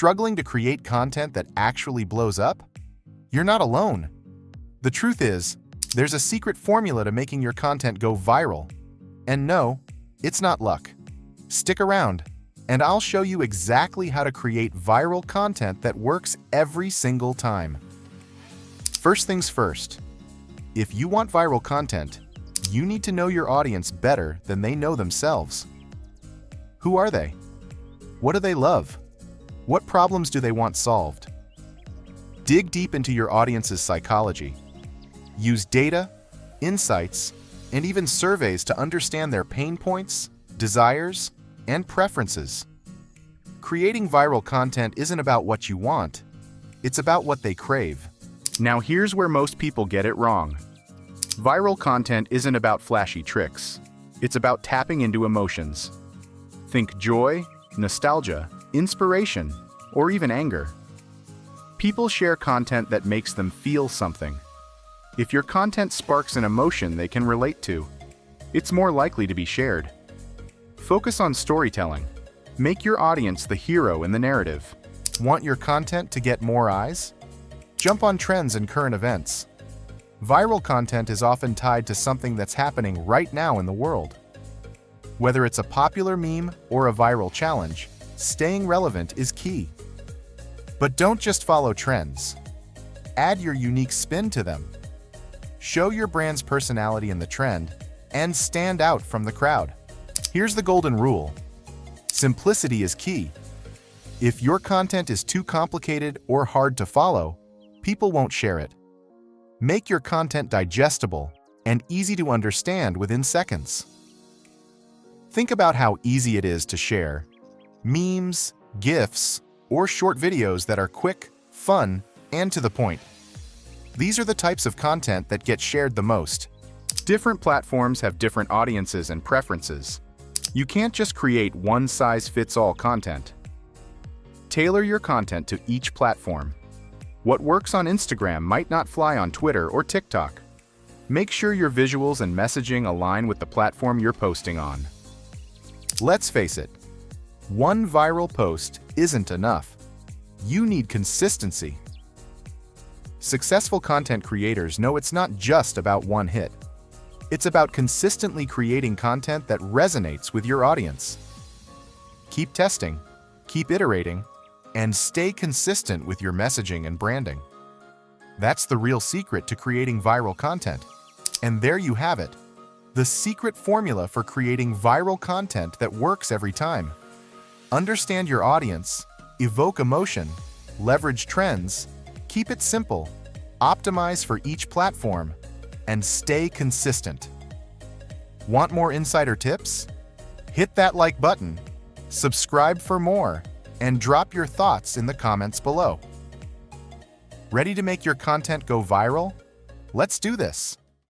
Struggling to create content that actually blows up? You're not alone. The truth is, there's a secret formula to making your content go viral. And no, it's not luck. Stick around, and I'll show you exactly how to create viral content that works every single time. First things first, if you want viral content, you need to know your audience better than they know themselves. Who are they? What do they love? What problems do they want solved? Dig deep into your audience's psychology. Use data, insights, and even surveys to understand their pain points, desires, and preferences. Creating viral content isn't about what you want, it's about what they crave. Now here's where most people get it wrong. Viral content isn't about flashy tricks. It's about tapping into emotions. Think joy, nostalgia, inspiration, or even anger. People share content that makes them feel something. If your content sparks an emotion they can relate to, it's more likely to be shared. Focus on storytelling. Make your audience the hero in the narrative. Want your content to get more eyes? Jump on trends and current events. Viral content is often tied to something that's happening right now in the world. Whether it's a popular meme or a viral challenge, staying relevant is key. But don't just follow trends. Add your unique spin to them. Show your brand's personality in the trend and stand out from the crowd. Here's the golden rule. Simplicity is key. If your content is too complicated or hard to follow, people won't share it. Make your content digestible and easy to understand within seconds. Think about how easy it is to share memes, GIFs, or short videos that are quick, fun, and to the point. These are the types of content that get shared the most. Different platforms have different audiences and preferences. You can't just create one-size-fits-all content. Tailor your content to each platform. What works on Instagram might not fly on Twitter or TikTok. Make sure your visuals and messaging align with the platform you're posting on. Let's face it, one viral post isn't enough. You need consistency. Successful content creators know it's not just about one hit. It's about consistently creating content that resonates with your audience. Keep testing, keep iterating, and stay consistent with your messaging and branding. That's the real secret to creating viral content. And there you have it, the secret formula for creating viral content that works every time. Understand your audience, evoke emotion, leverage trends, keep it simple, optimize for each platform, and stay consistent. Want more insider tips? Hit that like button, subscribe for more, and drop your thoughts in the comments below. Ready to make your content go viral? Let's do this!